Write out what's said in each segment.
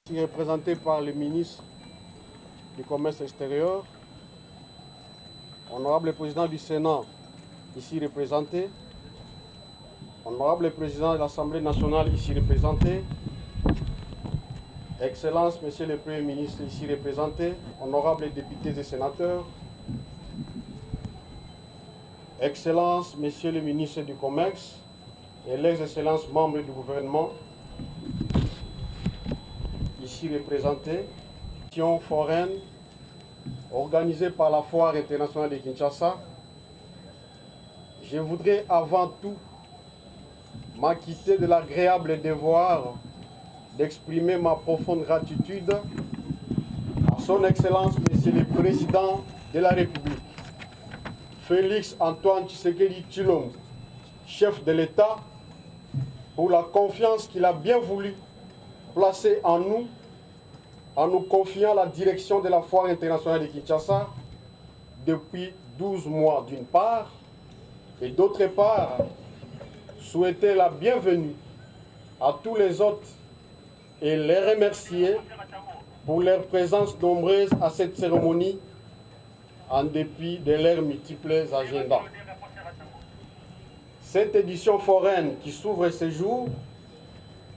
Ici représenté par le ministre du Commerce extérieur, honorable président du Sénat, ici représenté, honorable président de l'Assemblée nationale, ici représenté, Excellence, Monsieur le Premier ministre, ici représenté, honorables députés et sénateurs, Excellence, Monsieur le ministre du Commerce et les excellences membres du gouvernement, ici représentés, mission foraine organisée par la Foire internationale de Kinshasa. Je voudrais avant tout m'acquitter de l'agréable devoir d'exprimer ma profonde gratitude à son Excellence, Monsieur le Président de la République, Félix Antoine Tshisekedi Tshilombo, chef de l'État, pour la confiance qu'il a bien voulu placer en nous confiant la direction de la Foire internationale de Kinshasa depuis 12 mois d'une part, et d'autre part, souhaiter la bienvenue à tous les autres et les remercier pour leur présence nombreuse à cette cérémonie en dépit de leurs multiples agendas. Cette édition foraine qui s'ouvre ce jour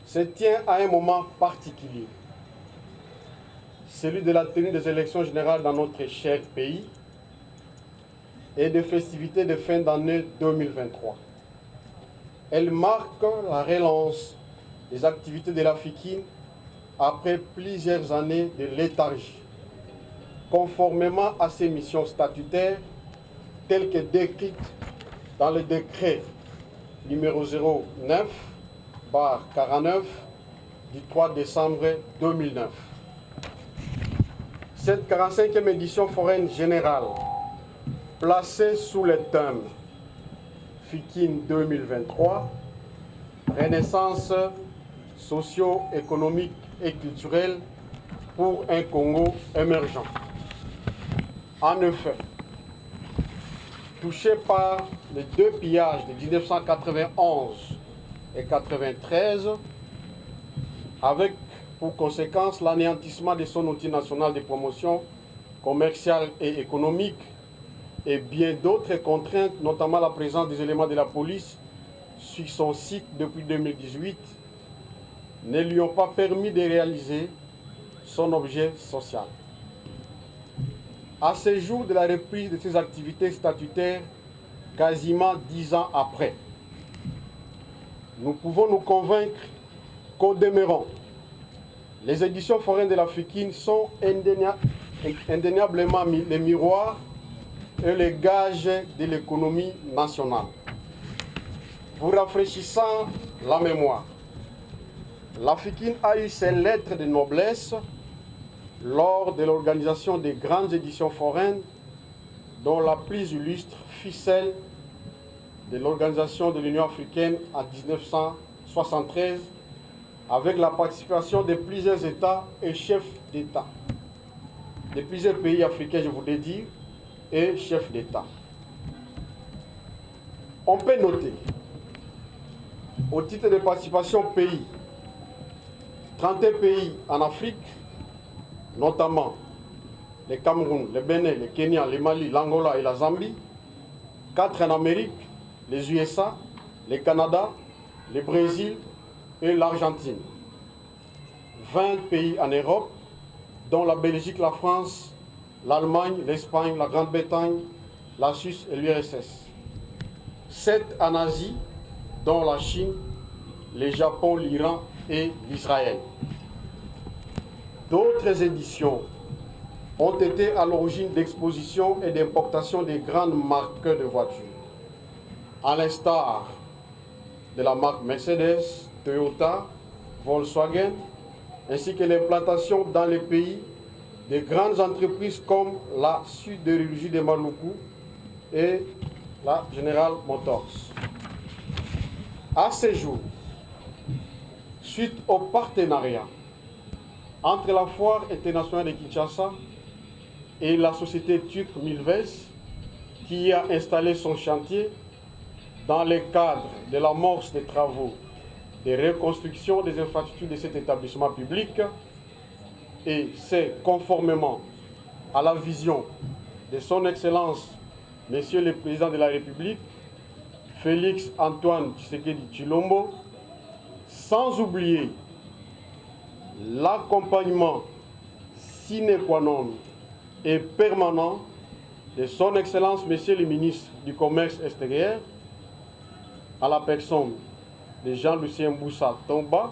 se tient à un moment particulier, celui de la tenue des élections générales dans notre cher pays et des festivités de fin d'année 2023. Elle marque la relance des activités de la FIKIN après plusieurs années de léthargie, conformément à ses missions statutaires telles que décrites dans le décret numéro 09/49 du 3 décembre 2009. Cette 45e édition foraine générale, placée sous le thème FIKIN 2023, Renaissance socio-économique et culturelle pour un Congo émergent. En effet, touché par les deux pillages de 1991 et 1993, avec pour conséquence l'anéantissement de son outil national de promotion commerciale et économique et bien d'autres contraintes, notamment la présence des éléments de la police sur son site depuis 2018, ne lui ont pas permis de réaliser son objet social. À ce jour de la reprise de ses activités statutaires, quasiment 10 ans après, nous pouvons nous convaincre qu'au demeurant, les éditions foraines de la FIKIN sont indéniablement les miroirs et les gages de l'économie nationale. Vous rafraîchissant la mémoire, la FIKIN a eu ses lettres de noblesse lors de l'organisation des grandes éditions foraines, dont la plus illustre fut celle de l'organisation de l'Union africaine en 1973, avec la participation de plusieurs États et chefs d'État, de plusieurs pays africains, je voulais dire, et chefs d'État. On peut noter, au titre de participation pays, 31 pays en Afrique, notamment le Cameroun, le Bénin, le Kenya, le Mali, l'Angola et la Zambie, 4 en Amérique, les USA, le Canada, le Brésil et l'Argentine, 20 pays en Europe, dont la Belgique, la France, l'Allemagne, l'Espagne, la Grande-Bretagne, la Suisse et l'URSS, 7 en Asie, dont la Chine, le Japon, l'Iran et l'Israël. D'autres éditions ont été à l'origine d'expositions et d'importations des grandes marques de voitures, à l'instar de la marque Mercedes, Toyota, Volkswagen, ainsi que l'implantation dans les pays de grandes entreprises comme la Sidérurgie de Maluku et la General Motors. À ce jour, suite au partenariat entre la Foire internationale de Kinshasa et la société turque Milves, qui a installé son chantier dans le cadre de l'amorce des travaux de reconstruction des infrastructures de cet établissement public, et c'est conformément à la vision de son Excellence, Monsieur le Président de la République, Félix Antoine Tshisekedi Tshilombo, sans oublier l'accompagnement sine qua non et permanent de son Excellence, Monsieur le Ministre du Commerce extérieur, à la personne de Jean-Lucien Mboussa Tomba,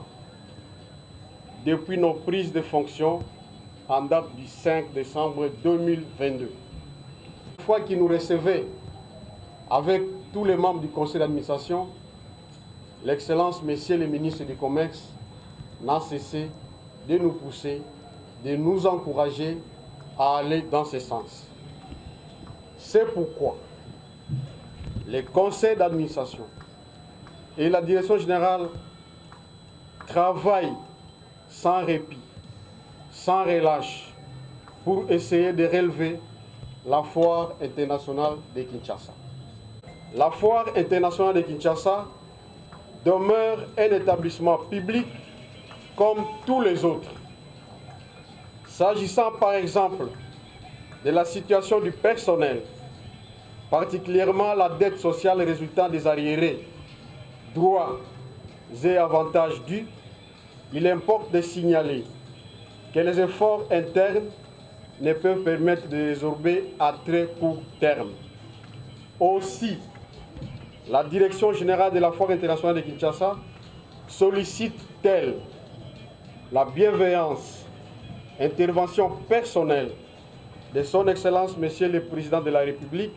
depuis nos prises de fonction en date du 5 décembre 2022. Une fois qu'il nous recevait avec tous les membres du conseil d'administration, l'Excellence, Monsieur le Ministre du Commerce, n'a cessé de nous pousser, de nous encourager à aller dans ce sens. C'est pourquoi le conseil d'administration et la direction générale travaillent sans répit, sans relâche, pour essayer de relever la foire internationale de Kinshasa. La foire internationale de Kinshasa demeure un établissement public comme tous les autres. S'agissant par exemple de la situation du personnel, particulièrement la dette sociale résultant des arriérés, droits et avantages dus, il importe de signaler que les efforts internes ne peuvent permettre de résorber à très court terme. Aussi, la Direction générale de la foire internationale de Kinshasa sollicite-t-elle la bienveillance, intervention personnelle de son Excellence, Monsieur le Président de la République,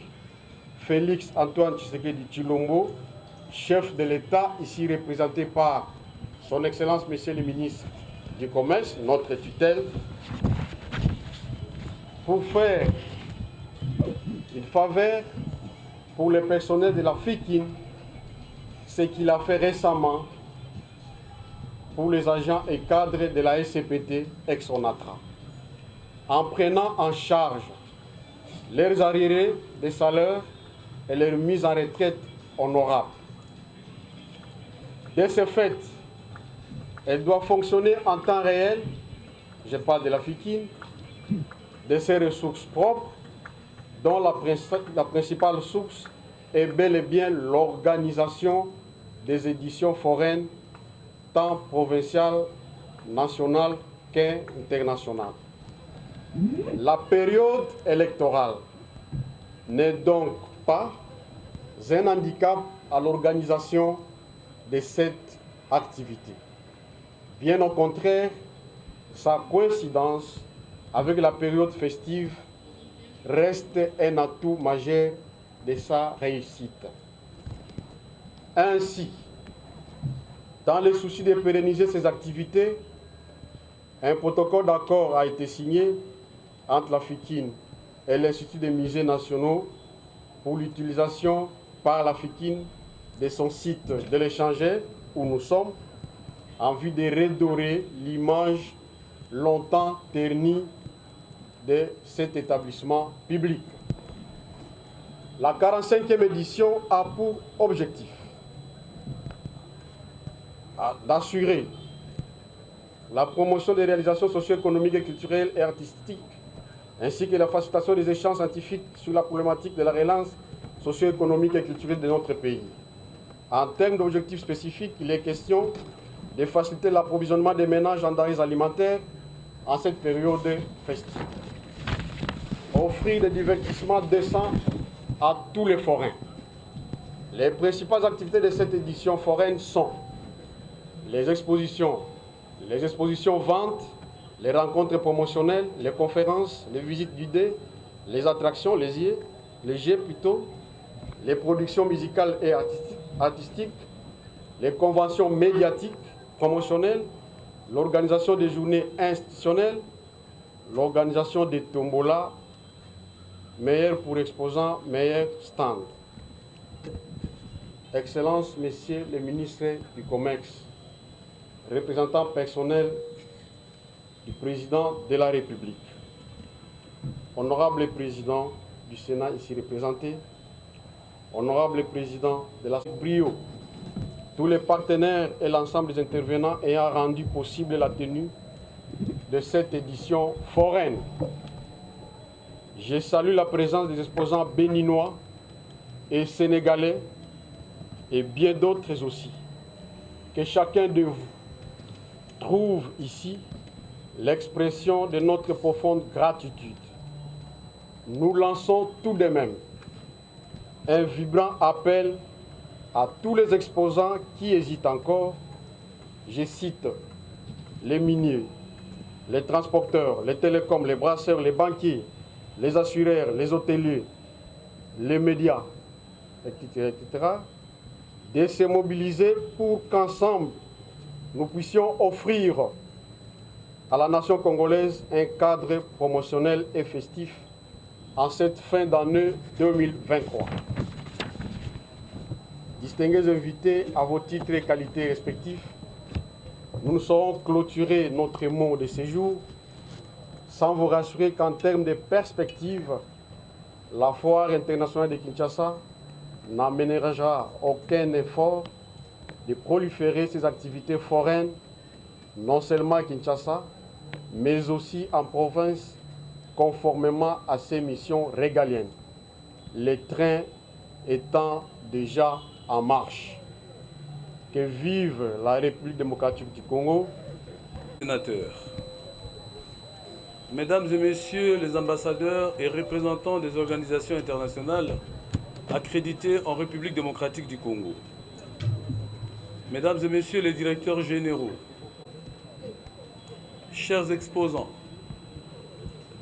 Félix Antoine Tshisekedi Tshilombo, chef de l'État, ici représenté par son Excellence, Monsieur le Ministre du Commerce, notre tutelle, pour faire une faveur pour le personnel de la FIKIN, ce qu'il a fait récemment pour les agents et cadres de la SCPT ex-ONATRA, en prenant en charge leurs arriérés de salaire et leur mise en retraite honorable. De ce fait, elle doit fonctionner en temps réel, je parle de la FIKIN, de ses ressources propres, dont la principale source est bel et bien l'organisation des éditions foraines, tant provinciales, nationales qu'internationales. La période électorale n'est donc pas un handicap à l'organisation de cette activité. Bien au contraire, sa coïncidence avec la période festive reste un atout majeur de sa réussite. Ainsi, dans le souci de pérenniser ces activités, un protocole d'accord a été signé entre la FIKIN et l'Institut des musées nationaux pour l'utilisation par la FIKIN de son site de l'échanger où nous sommes, en vue de redorer l'image longtemps ternie de cet établissement public. La 45e édition a pour objectif d'assurer la promotion des réalisations socio-économiques et culturelles et artistiques, ainsi que la facilitation des échanges scientifiques sur la problématique de la relance socio-économique et culturelle de notre pays. En termes d'objectifs spécifiques, il est question de faciliter l'approvisionnement des ménages en denrées alimentaires en cette période festive. Offrir des divertissements décents à tous les forains. Les principales activités de cette édition foraine sont les expositions ventes, les rencontres promotionnelles, les conférences, les visites guidées, les attractions, les jeux plutôt, les productions musicales et artistiques, les conventions médiatiques, promotionnelles, l'organisation des journées institutionnelles, l'organisation des tombolas, meilleur pour exposants, meilleur stand. Excellences, Messieurs les ministres du Commerce, représentants personnels du Président de la République, Honorable Président du Sénat ici représenté, Honorable Président de la Brio, tous les partenaires et l'ensemble des intervenants ayant rendu possible la tenue de cette édition foraine. Je salue la présence des exposants béninois et sénégalais et bien d'autres aussi. Que chacun de vous trouve ici l'expression de notre profonde gratitude. Nous lançons tout de même un vibrant appel à tous les exposants qui hésitent encore. Je cite les miniers, les transporteurs, les télécoms, les brasseurs, les banquiers, les assureurs, les hôteliers, les médias, etc., de se mobiliser pour qu'ensemble, nous puissions offrir à la nation congolaise un cadre promotionnel et festif en cette fin d'année 2023. Distingués invités à vos titres et qualités respectifs, nous saurons clôturer notre mot de séjour sans vous rassurer qu'en termes de perspective, la foire internationale de Kinshasa n'aménagera aucun effort de proliférer ses activités foraines, non seulement à Kinshasa, mais aussi en province, conformément à ses missions régaliennes, les trains étant déjà en marche. Que vive la République démocratique du Congo. Sénateurs, Mesdames et Messieurs les ambassadeurs et représentants des organisations internationales accréditées en République démocratique du Congo, Mesdames et Messieurs les directeurs généraux, chers exposants,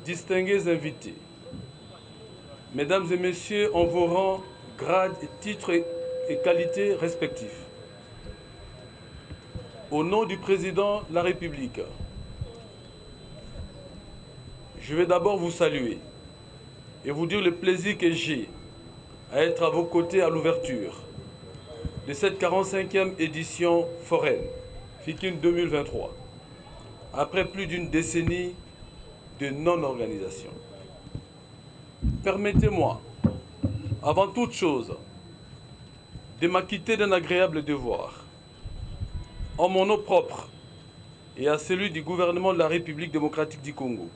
distingués invités, Mesdames et Messieurs en vos rangs, grades, titres et qualités respectifs, au nom du Président de la République, je vais d'abord vous saluer et vous dire le plaisir que j'ai à être à vos côtés à l'ouverture de cette 45e édition foraine, FIKIN 2023, après plus d'une décennie de non-organisation. Permettez-moi, avant toute chose, de m'acquitter d'un agréable devoir, en mon nom propre et à celui du gouvernement de la République démocratique du Congo,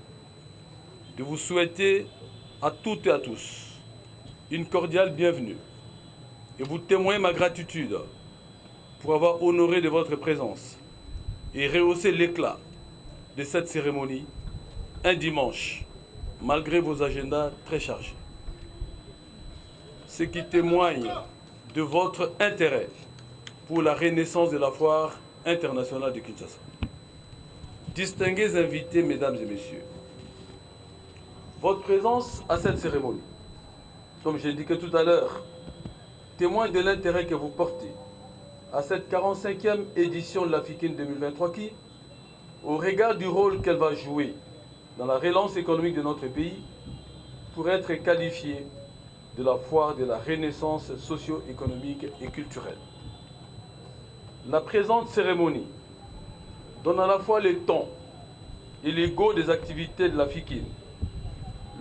de vous souhaiter à toutes et à tous une cordiale bienvenue et vous témoigner ma gratitude pour avoir honoré de votre présence et rehaussé l'éclat de cette cérémonie un dimanche, malgré vos agendas très chargés. Ce qui témoigne de votre intérêt pour la renaissance de la foire internationale de Kinshasa. Distingués invités, Mesdames et Messieurs, votre présence à cette cérémonie, comme j'ai indiqué tout à l'heure, témoigne de l'intérêt que vous portez à cette 45e édition de la FIKIN 2023 qui, au regard du rôle qu'elle va jouer dans la relance économique de notre pays, pourrait être qualifiée de la foire de la renaissance socio-économique et culturelle. La présente cérémonie donne à la fois les tons et les go des activités de la FIKIN,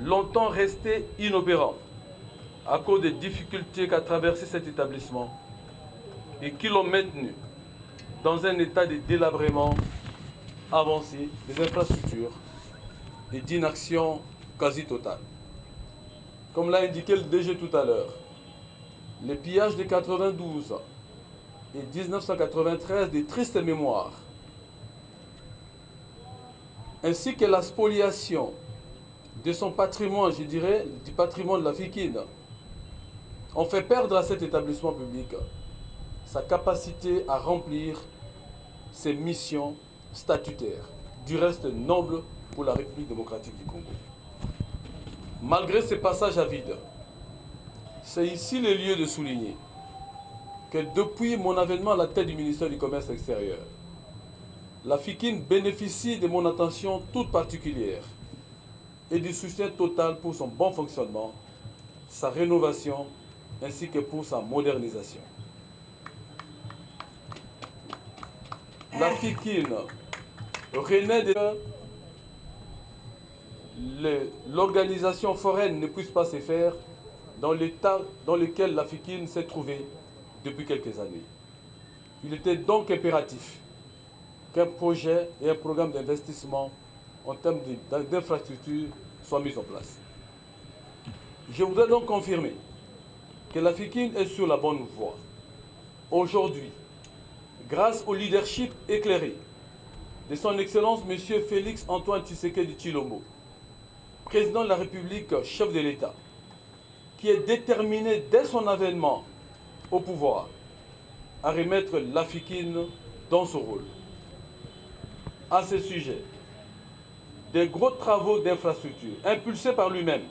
longtemps resté inopérant à cause des difficultés qu'a traversé cet établissement et qui l'ont maintenu dans un état de délabrement avancé des infrastructures et d'inaction quasi totale. Comme l'a indiqué le DG tout à l'heure, les pillages de 92 et 1993 des tristes mémoires, ainsi que la spoliation de son patrimoine, je dirais, du patrimoine de la FIKIN, ont fait perdre à cet établissement public sa capacité à remplir ses missions statutaires, du reste noble pour la République démocratique du Congo. Malgré ces passages à vide, c'est ici le lieu de souligner que depuis mon avènement à la tête du ministère du Commerce extérieur, la FIKIN bénéficie de mon attention toute particulière et du soutien total pour son bon fonctionnement, sa rénovation ainsi que pour sa modernisation. La FIKIN renaît de l'organisation foraine ne puisse pas se faire dans l'état dans lequel la FIKIN s'est trouvée depuis quelques années. Il était donc impératif qu'un projet et un programme d'investissement en termes d'infrastructures soient mises en place. Je voudrais donc confirmer que la FIKIN est sur la bonne voie. Aujourd'hui, grâce au leadership éclairé de son Excellence M. Félix Antoine Tshisekedi Tshilombo, président de la République, chef de l'État, qui est déterminé dès son avènement au pouvoir à remettre la FIKIN dans son rôle. À ce sujet, des gros travaux d'infrastructure impulsés par lui-même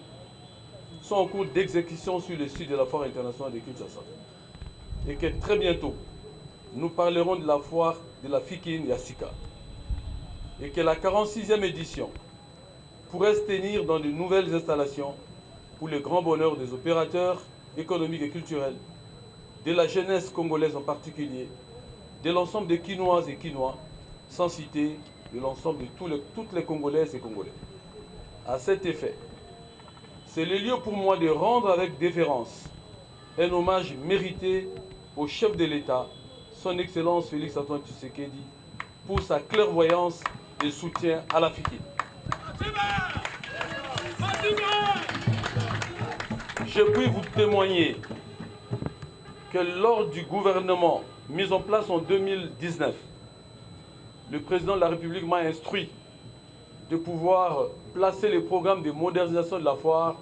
sont en cours d'exécution sur le site de la foire internationale de Kinshasa. Et que très bientôt, nous parlerons de la foire de la FIKIN Yassika. Et que la 46e édition pourrait se tenir dans de nouvelles installations pour le grand bonheur des opérateurs économiques et culturels, de la jeunesse congolaise en particulier, de l'ensemble des Kinoises et Kinois, sans citer de l'ensemble de toutes les Congolaises et Congolais. À cet effet, c'est le lieu pour moi de rendre avec déférence un hommage mérité au chef de l'État, son Excellence Félix Antoine Tshisekedi, pour sa clairvoyance et soutien à la FIKIN. Je puis vous témoigner que lors du gouvernement mis en place en 2019, le président de la République m'a instruit de pouvoir placer les programmes de modernisation de la foire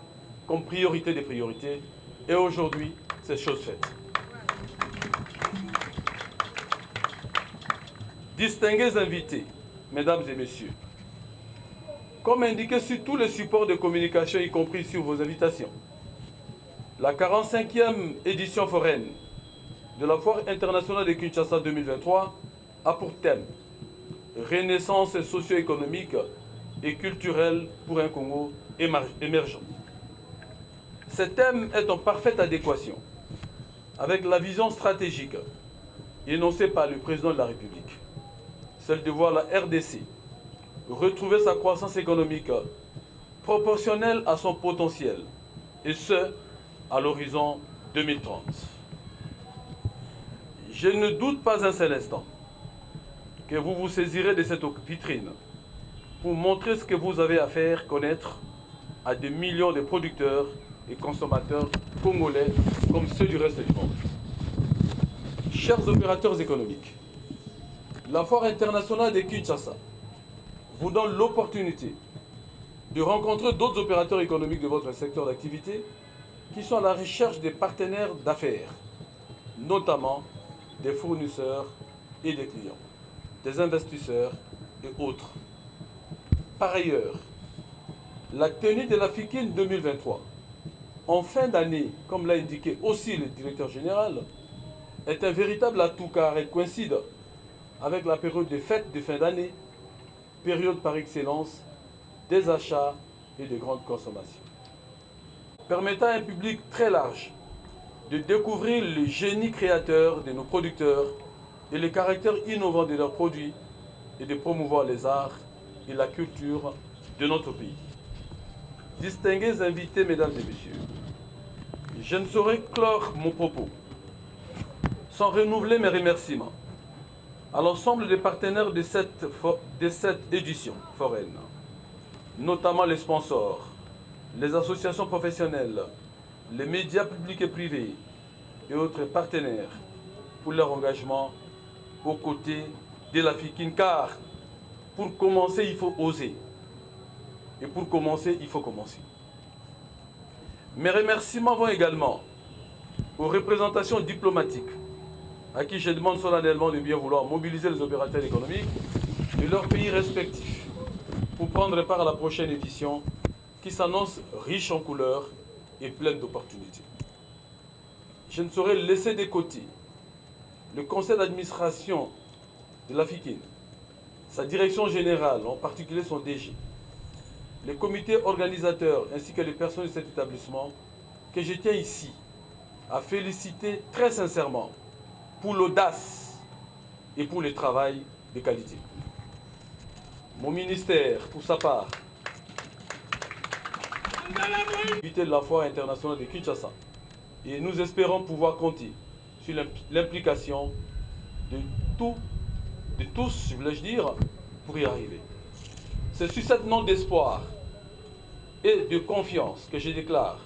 comme priorité des priorités. Et aujourd'hui, c'est chose faite. Distingués invités, mesdames et messieurs, comme indiqué sur tous les supports de communication, y compris sur vos invitations, la 45e édition foraine de la Foire internationale de Kinshasa 2023 a pour thème Renaissance socio-économique et culturelle pour un Congo émergent. Ce thème est en parfaite adéquation avec la vision stratégique énoncée par le président de la République, celle de voir la RDC retrouver sa croissance économique proportionnelle à son potentiel, et ce, à l'horizon 2030. Je ne doute pas un seul instant que vous vous saisirez de cette vitrine pour montrer ce que vous avez à faire connaître à des millions de producteurs et consommateurs congolais comme ceux du reste du monde. Chers opérateurs économiques, la Foire internationale de Kinshasa vous donne l'opportunité de rencontrer d'autres opérateurs économiques de votre secteur d'activité qui sont à la recherche des partenaires d'affaires, notamment des fournisseurs et des clients, des investisseurs et autres. Par ailleurs, la tenue de la FIKIN 2023, en fin d'année, comme l'a indiqué aussi le directeur général, est un véritable atout car elle coïncide avec la période des fêtes de fin d'année, période par excellence des achats et de grandes consommations. Permettant à un public très large de découvrir le génie créateur de nos producteurs et les caractères innovants de leurs produits et de promouvoir les arts et la culture de notre pays. Distingués invités, mesdames et messieurs, je ne saurais clore mon propos sans renouveler mes remerciements à l'ensemble des partenaires de cette édition foraine, notamment les sponsors, les associations professionnelles, les médias publics et privés et autres partenaires pour leur engagement aux côtés de la FIKIN, car pour commencer, il faut oser. Et pour commencer, il faut commencer. Mes remerciements vont également aux représentations diplomatiques, à qui je demande solennellement de bien vouloir mobiliser les opérateurs économiques de leurs pays respectifs pour prendre part à la prochaine édition qui s'annonce riche en couleurs et pleine d'opportunités. Je ne saurais laisser de côté le conseil d'administration de la FIKIN, sa direction générale, en particulier son DG, les comités organisateurs ainsi que les personnes de cet établissement que je tiens ici à féliciter très sincèrement pour l'audace et pour le travail de qualité. Mon ministère, pour sa part, invité de la Foire internationale de Kinshasa, et nous espérons pouvoir compter sur l'implication de tous, voulais-je dire, pour y arriver. C'est sur cette note d'espoir et de confiance que je déclare,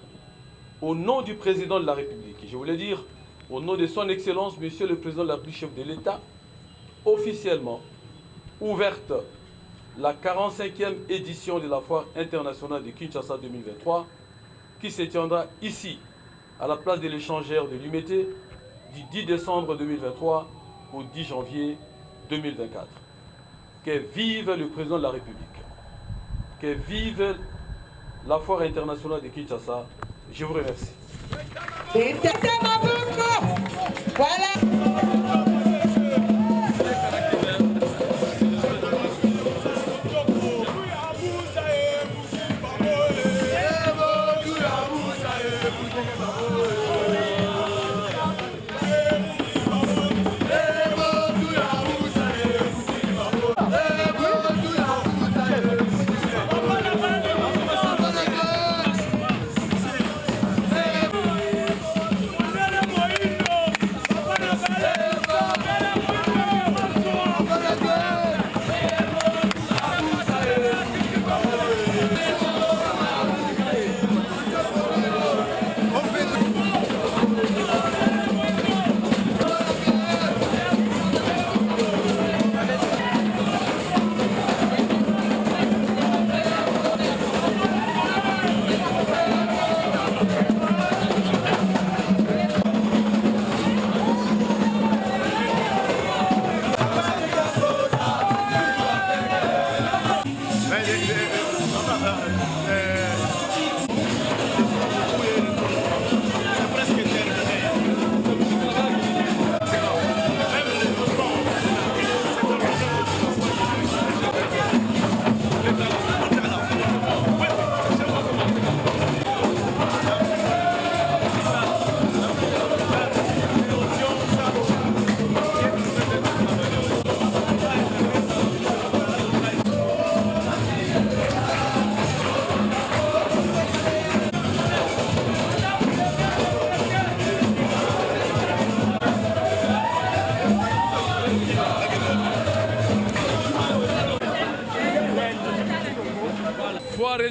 au nom du président de la République, et je voulais dire au nom de son Excellence, Monsieur le Président de la République, chef de l'État, officiellement ouverte la 45e édition de la Foire internationale de Kinshasa 2023, qui se tiendra ici, à la place de l'échangeur de l'Humété, du 10 décembre 2023 au 10 janvier 2024. Que vive le président de la République. Que vive la Foire internationale de Kinshasa. Je vous remercie.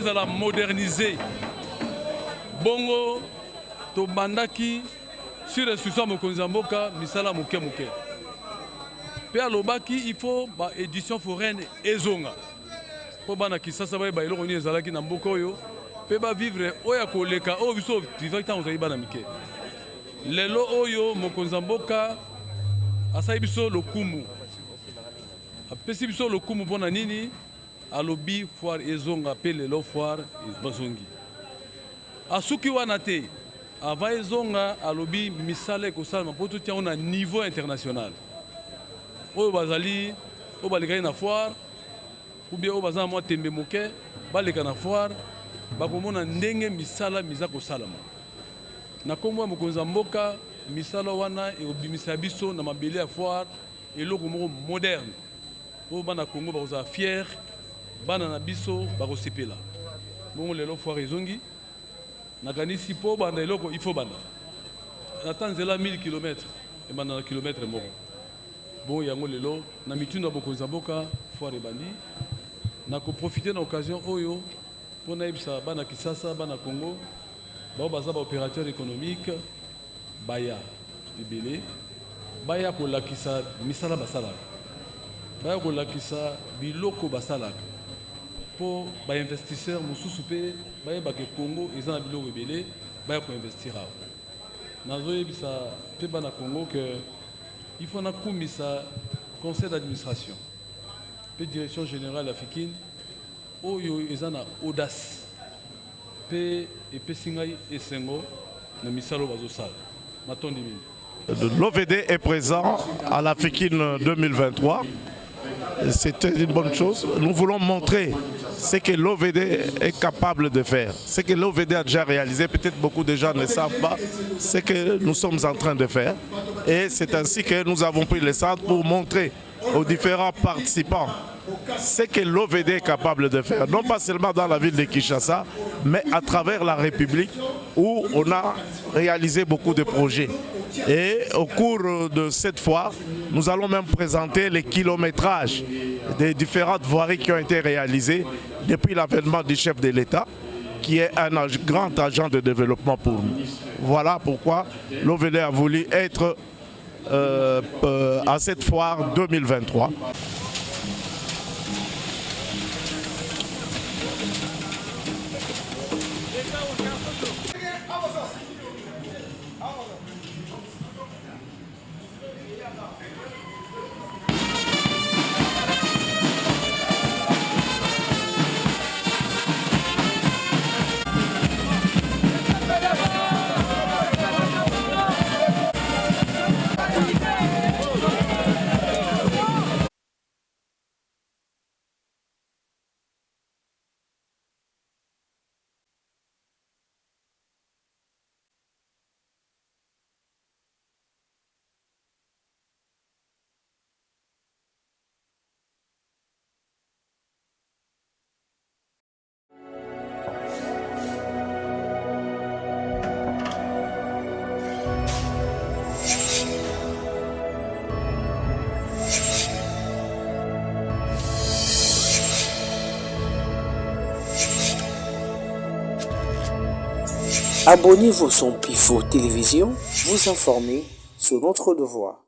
À la moderniser. Bongo, to bandaki, sur l'instruction de Mboka, misala moke moke. Pe alobaki, il faut ba édition foraine ezonga. Po bana kisasa ba ba iloko ni ezalaki na mboka oyo, pe ba vivre oya koleka o biso vivre tant ozayi bana mike. Lelo oyo mokonza mboka asai biso lokumu. Apesi biso lokumu pona nini? Alobi foire ezonga pe lelo foire bazongi. Asuki wana te avant ezonga alobi misale ko salma poto tia on a niveau international. Oyo bazali o baleka na foire ou bien o bazana mo tembe moke baleka na foire bakomona ndenge misala miza ko salama. Na komwa mokonza mboka misala wana e obimisa biso na mabele ya foire eloko moko moderne. O bana Congo baza fier bana na biso bakosepela bongo lelo foire ezongi nakanisi po banda eloko il faut banda ata nzela 1000 km ebanda na kilometre moko bon yango lelo na mitunda bokonza mboka foire ebandi nakoprofite na occasion oyo mpo nayebisa bana Kisasa bana Congo bao baza baopérateur économique baya ebele baya kolakisa misala basalaka baya kolakisa biloko basalaka pour les investisseurs, les Congo, ils ont biloko ebele, pour investir. Nazoye bisa pe bana Congo que il faut na kumisa conseil d'administration, pe direction générale africaine, oyo ils ont audace, pe et singai esengo na misalo bazosala. Matondi mini. L'OVD est présent à l'Africaine 2023. C'est une bonne chose. Nous voulons montrer ce que l'OVD est capable de faire. Ce que l'OVD a déjà réalisé, peut-être beaucoup de gens ne savent pas ce que nous sommes en train de faire. Et c'est ainsi que nous avons pris le centre pour montrer aux différents participants ce que l'OVD est capable de faire. Non pas seulement dans la ville de Kinshasa, mais à travers la République où on a réalisé beaucoup de projets. Et au cours de cette foire, nous allons même présenter les kilométrages des différentes voiries qui ont été réalisées depuis l'avènement du chef de l'État, qui est un grand agent de développement pour nous. Voilà pourquoi l'OVD a voulu être à cette foire 2023. Abonnez-vous sur Pivot Télévision, vous informer sur notre devoir.